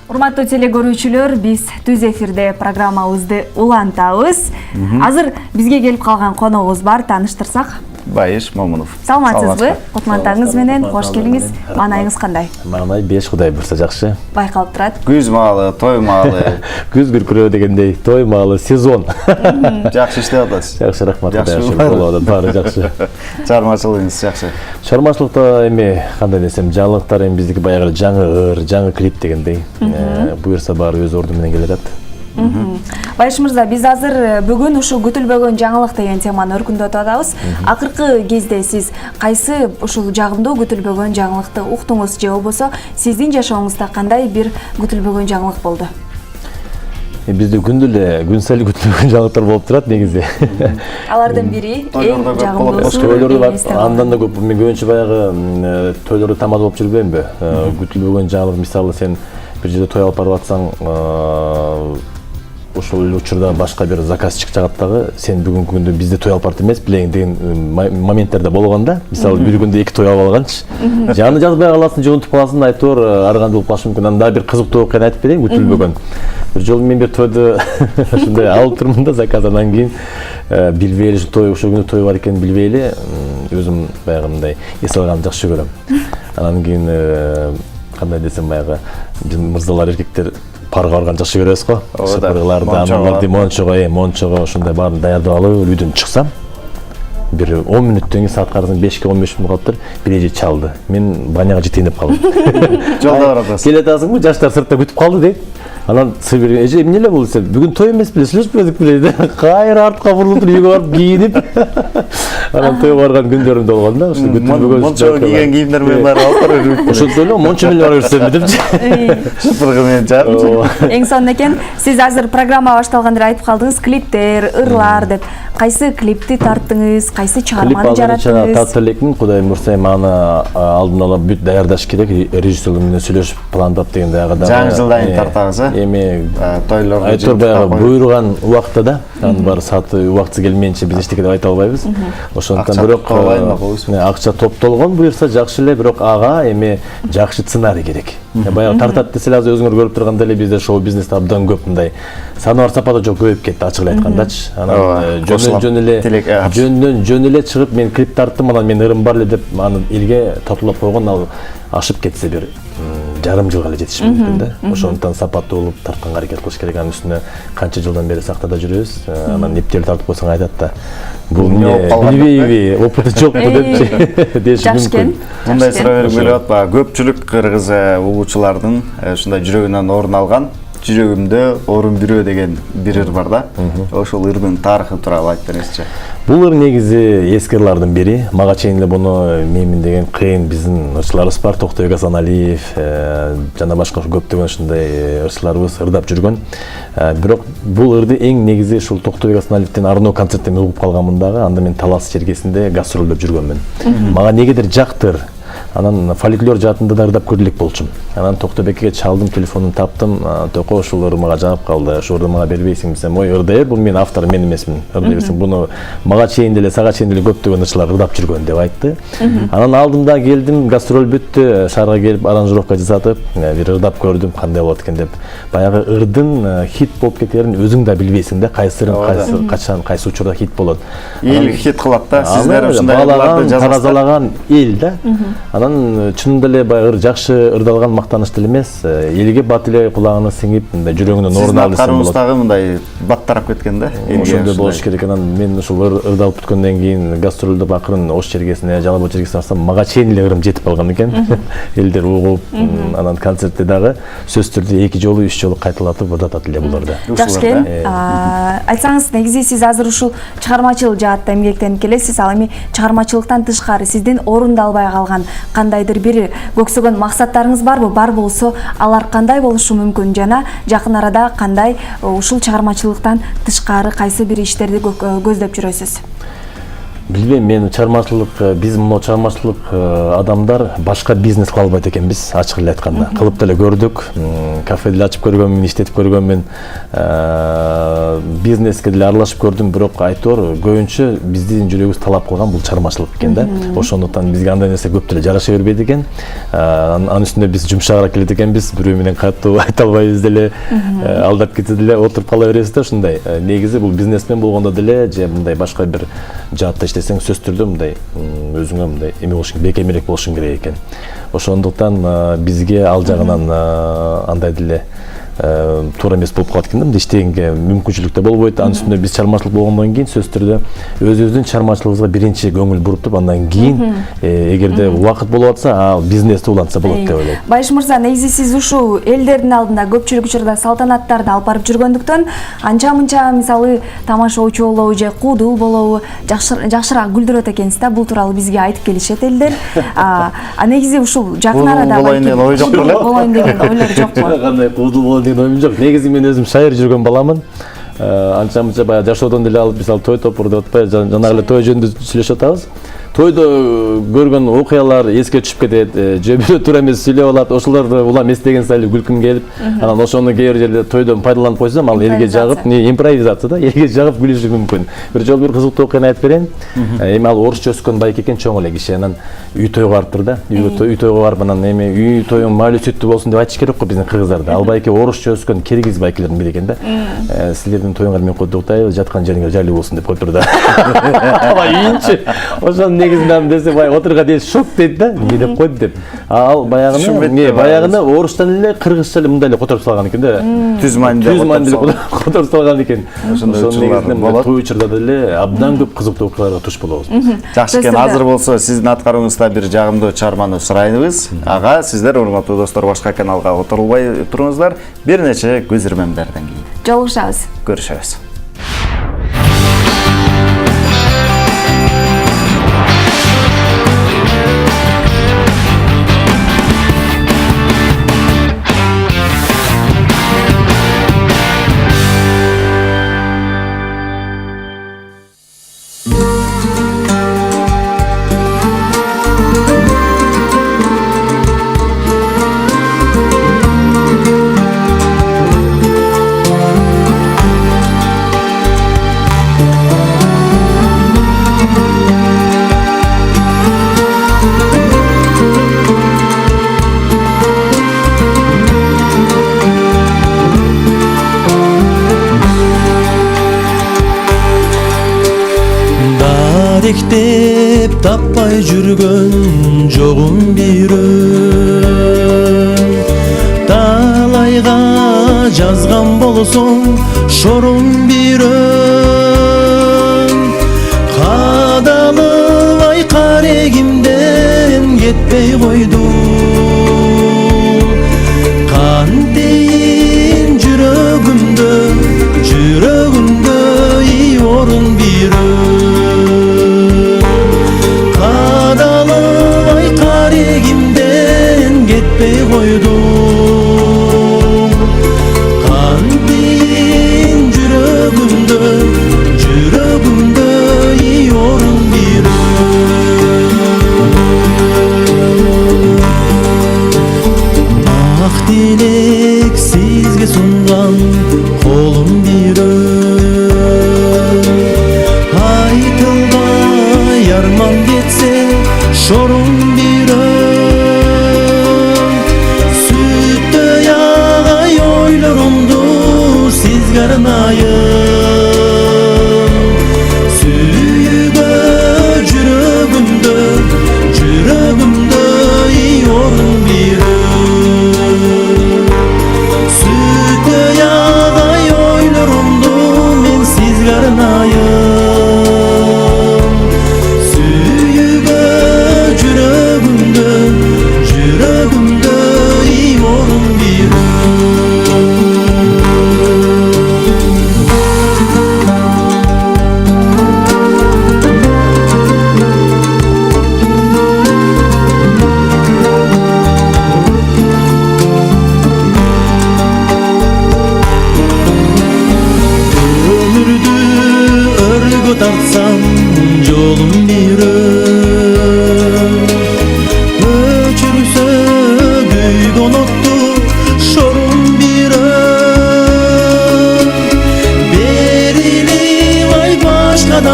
Урматтуу телекөрүүчүлөр, биз түз эфирде программабызды улантабыз. Азыр бизге келип калган коногубуз бар, тааныштырсак. Байыш Момунов. Саламатсызбы? Кутмандтарыңыз менен кош келиңиз. Маанайыңыз кандай? Маанай беш Кудай бурса жакшы. Байкалып турат. Күз маалы, той маалы. Күз күркүрөө дегендей, той маалы, сезон. Жакшы иштеп атасыз. Жакшы, рахмат. Болот, баары жакшы. Чыгармачылыгыңыз жакшы. Чыгармачылыкта эми кандай десем, жаңылыктар эми биздики баягы жаңы ыр, жаңы клип дегендей. Буюрса баары өз орду менен келе атат. Байыш мырза, биз азыр бүгүн ушул күтүлбөгөн жаңылык деген теманы өркүндөтүп атабыз. Акыркы кезде сиз кайсы ушул жагымдуу күтүлбөгөн жаңылыкты уктуңуз же болбосо сиздин жашооңузда кандай бир күтүлбөгөн жаңылык болду? Бизде күндү эле күн сайын күтүлбөгөн жаңылыктар болуп турат негизи. Алардын бири эң жагымдуусу. Тойлордо андан да көп. Мен көбүнчө баягы тойлордо тамада болуп жүрбөймүнбү? Күтүлбөгөн жаңылык, мисалы сен бир жерде той алып барып атсаң, ошол учурда башка бир заказ чыгып жагат дагы, сен бүгүнкү күндө бизде той алып барып эмес билең деген моменттер болгон да. Мисалы бир күндө эки той алып алганчы. Жаны жазбай каласың, же унутуп каласың, айтор ар кандай болуп калышы мүмкүн. Анда бир кызыктуу окуяны айтып берейин, күтүлбөгөн. Бир жолу мен бир тойду ушундай алып турмун да заказ, анан кийин билбей эле той, ошол күнү той бар экенин билбей эле өзүм баягы мындай эс алганды жакшы көрөм. Анан кийин кандай десем, баягы биз мырзалар, эркектер парга барган жакшы көрөбүз го. Сапыргаларды, аналарды мончого ушундай баарын даярдап алып үйдөн чыксам, бир 10 мүнөттөн кийин саат карасаң 5-15 мүнөт калыптыр, бир эже чалды. Мен баняга жетейин деп калдым. Жолда баратасыз. Келе атасыңбы, жаштар сыртта күтүп калды дейт. Анан сыр берген эже эмне эле болду десем, бүгүн той эмес беле, сүйлөшпөдүк беле деп. Кайра артка бурулуп туруп үйгө барып кийинип, анан тойго барган күндөрүм да болгон да. Ушул күтүлбөгөн мончо кийген кийимдер менен барып алып бара берип. Ошентип эле мончо менен бара берсем депчи. Шыпыргы менен чаап. Эң сонун экен. Сиз азыр программа башталганда айтып калдыңыз, клиптер, ырлар деп. Кайсы клипти тарттыңыз, кайсы чыгарманы жараттыңыз? Тарта элекмин, Кудай буйрса аны алдын ала бүт даярдаш керек, режиссер менен сүйлөшүп пландап дегенде ага да. Жаңы жылдан тартабыз, эми тойлорго айтор баягы буйруган убакта да, анын баары сааты убактысы келмейинче биз эчтеке деп айта албайбыз. Ошондуктан бирок акча топтолгон буйрса жакшы эле, бирок ага эми жакшы сценарий керек. Баягы тартат десе азыр өзүңөр көрүп тургандай эле бизде шоу бизнесте абдан көп мындай санабар сапата жок көбөйүп кетти, ачык эле айткандачы. Анан жөн эле чыгып мен клип тарттым, анан мен ырым бар эле деп аны элге татуулап койгон, ал ашып кетсе бир жарым жылга эле жетиши мүмкүн да. Ошондуктан сапаттуу болуп тартканга аракет кылыш керек. Анын үстүнө канча жылдан бери сактада жүрөбүз. Анан нептели тартып койсоң айтат да. Бул эмне билбейби, опыты жокпу депчи деши мүмкүн. Мындай суроо берип келип атпа. Көпчүлүк кыргыз угуучулардын ушундай жүрөгүнөн орун алган жүрөгүмдө орун бирөө деген бир ыр бар да. Ошол ырдын тарыхы тууралуу айтып бериңизчи. Бул ыр негизи эски ырлардын бири. Мага чейин эле буну менмин деген кыйын биздин ырчыларыбыз бар, Токтой Гасаналиев жана башка көптөгөн ушундай ырчыларыбыз ырдап жүргөн. Бирок бул ырды эң негизи ушул Токтой Гасаналиевдин Арно концерттен угуп калганмын дагы. Анда мен Талас Чергесинде гастролдоп жүргөнмүн. Мага негедир жакты ыр. Анан фольклор жаатында да ырдап көрдүк болчумун. Анан Токтобекке чалдым, телефонун таптым. Токо ушул ыр мага жагып калды. Ошол ырды мага бербейсиң десем, ой ырдай бер, бул менин авторум, мен эмесмин. Ырдай берсең, буну мага чейин деле, сага чейин деле көптөгөн ырчылар ырдап жүргөн деп айтты. Анан алдымда келдим, гастроль бүттү, шаарга келип аранжировка жасатып, бир ырдап көрдүм, кандай болот экен деп. Баягы ырдын хит болуп кетерин өзүң да билбейсиң да, кайсы ырын качан, кайсы учурда хит болот. Эл хит кылат да, сиздер ушундай ырларды жазасыздар. Таразалаган эл да. Анан чынында эле баягы жакшы ырдалган мактаныштуу эмес, элге бат эле кулагына сиңип, мындай жүрөгүнөн орун алып десем болот. Сиздин дагы мындай баттарап кеткен да. Ошондой болуш керек. Анан мен ушул ырдалып бүткөндөн кийин гастролдоп акырын Ош Чергесине, Жалал Абад Чергесине барсам, мага чейин эле ырым жетип калган экен. Элдер угуп, анан концертте дагы сөзсүз түрдө 2 жолу 3 жолу кайталатып ырдатат эле буларды. Жакшы экен. Айтсаңыз, негизи сиз азыр ушул чыгармачыл жаатта эмгектенип келесиз. Ал эми чыгармачылыктан тышкары сиздин орундалбай калган кандайдыр бир көксөгөн максаттарыңыз барбы? Бар болсо, алар кандай болушу мүмкүн жана жакын арада кандай ушул чыгармачылыктан тышкары кайсы бир иштерди көздөп жүрөсүз? Билбейм, мен чыгармачылык, биз мына чыгармачылык адамдар башка бизнес кыла албайт экенбиз, ачык эле айтканда. Кылып деле көрдүк, кафе деле ачып көргөнмүн, иштетип көргөнмүн, бизнеске деле аралашып көрдүм, бирок айтор көбүнчө биздин жүрөгүбүз талап кылган бул чыгармачылык экен да. Ошондуктан бизге андай нерсе көп деле жараша бербейт экен. Анын үстүнө биз жумшагыраак келет экенбиз, бирөө менен катуу айта албайбыз деле, алдап кетсе деле отуруп кала беребиз да, ушундай. Негизи бул бизнесмен болгондо деле же мындай башка бир жаатта иштесең сөзсүз түрдө мындай өзүңө мындай эме болушуң, бекемирээк болушуң керек экен. Ошондуктан бизге ал жагынан андай деле туура эмес болуп калат экен да, мындай иштегенге мүмкүнчүлүк да болбойт. Анын үстүнө биз чыгармачылык болгондон кийин сөзсүз түрдө өзүбүздүн чыгармачылыгыбызга биринчи көңүл буруп туруп, андан кийин эгерде убакыт болуп атса, ал бизнести улантса болот деп ойлойм. Байыш мырза, негизи сиз ушул элдердин алдында көпчүлүк учурда салтанаттарды алып барып жүргөндүктөн анча-мынча мисалы тамашоочу болобу же куудул болобу жакшыраак күлдүрөт экенсиз да, бул тууралуу бизге айтып келишет элдер. Негизи ушул жакын арада болоюн деген ой жок беле? Болоюн деген ойлор жокпу? Кандай куудул болоюн деген оюм жок. Негизи мен өзүм шайыр жүргөн баламын. Анча-мынча баягы жашоодон деле алып, мисалы той топур деп атпайбы, жанагы эле той жөнүндө сүйлөшүп атабыз. Тойдо көргөн окуялар эске түшүп кетет, же бирөө туура эмес сүйлөп алат, ошолорду улам эстеген сайын күлкүм келип, анан ошону кээ бир жерде тойдон пайдаланып койсом, ал элге жагып, импровизация да, элге жагып күлүшү мүмкүн. Бир жолу бир кызыктуу окуяны айтып берейин. Эми ал орусча өскөн байке экен, чоң эле киши, анан үй тойго барыптыр да. Үй тойго барып, анан эми үй тоюң майлуу сүттүү болсун деп айтыш керек го биздин кыргыздарда. Ал байке орусча өскөн киргиз байкелердин бири экен да. Силердин тоюңар менен куттуктайбыз, жаткан жериңер жайлуу болсун деп коюптур да. Үйүнчү. Ошонун негизинде десе бай отурга дейт шок дейт да, эмне деп койду деп. Ал баягыны орустан эле кыргызча эле мындай эле которуп салган экен да. Түз маанилде которуп салган экен. Ошондой негизинде той учурда деле абдан көп кызыктуу окуяларга туш болобуз. Жакшы экен, азыр болсо сиздин аткарууңузда бир жагымдуу чыгарманы сурайбыз. Ага, сиздер урматтуу достор башка каналга отурулбай туруңуздар. Бир нече көзөрмөмдөрдөн кийин жолугушабыз. Көрүшөбүз. Деп таппай жүргөн жогум бирөө, талайга жазган болсоң шорум бирөө, кадалыбай карегимден кетпей койду, кантейин жүрөгүмдө орун бирөө. Кетпей койду, кантейин жүрөгүмдө орун бирөө. Ак тилек сизге сунган колум бирөө, айтылбай арман кетсе шорум бирөө. Sizge arnayım, sүйgө жүрөгүмдө орун бирөө. Sütte yağay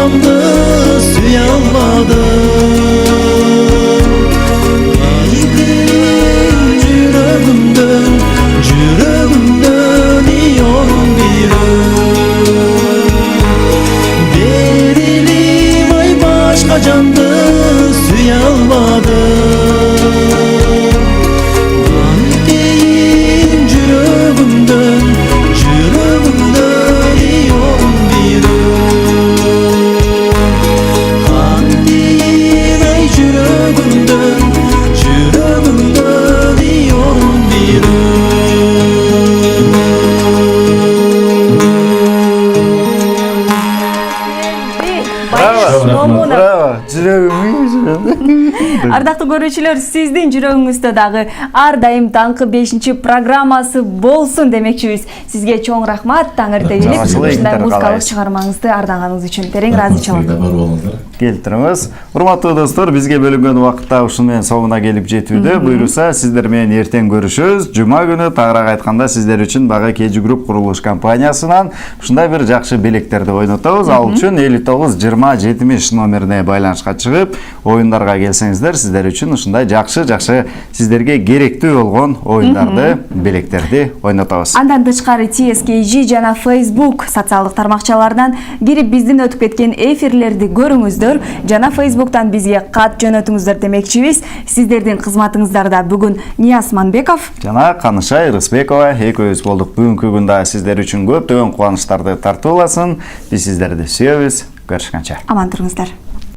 başkacamdı süye almadım. Aydın yüreğimden yorum bir Berilim ay başkacamdı süye almadım. Aydın yüreğimden yorum bir Aydın ay yüreğimden yorum bir Bravo. Жүрөгүм. Ардактуу көрүүчүлөр, сиздин жүрөгүңүздө дагы ар дайым таңкы 5 программасы болсун демекчибиз. Сизге чоң рахмат, таң эрте келип ушундай музыкалык чыгармаңызды ардаганыңыз үчүн терең ыраазычылык Келтиріңіз. Урматтуу достор, бизге бөлүнгөн убакытта ушун менен соңуна келип жетүүдө. Буйруса, сиздер менен эртең көрүшөбүз. Жума күнү тагыраак айтканда сиздер үчүн Бага KG Group курулуш компаниясынан ушундай бир жакшы билектерди ойнотобуз. Ал үчүн 59 20 70 номерине байланышка чыгып, оюндарга келсеңиздер, сиздер үчүн ушундай жакшы сиздерге керектүү болгон оюндарды, билектерди ойнотобуз. Андан тышкары TSKG жана Facebook социалдык тармакчаларынан кирип биздин өтүп кеткен эфирлерди көрүңүздөр. Жана Facebook'tan бизге кат жөнөтүңүздөр демекчибиз. Сиздердин кызматыңыздарда бүгүн Нияз Манбеков жана Канышай Рысбекова экөөбүз болдук. Бүгүнкү күндө сиздер үчүн көптөгөн кубанычтарды тартууласын. Биз сиздерди сүйөбүз. Көрүшкөнчө. Аман туруңуздар.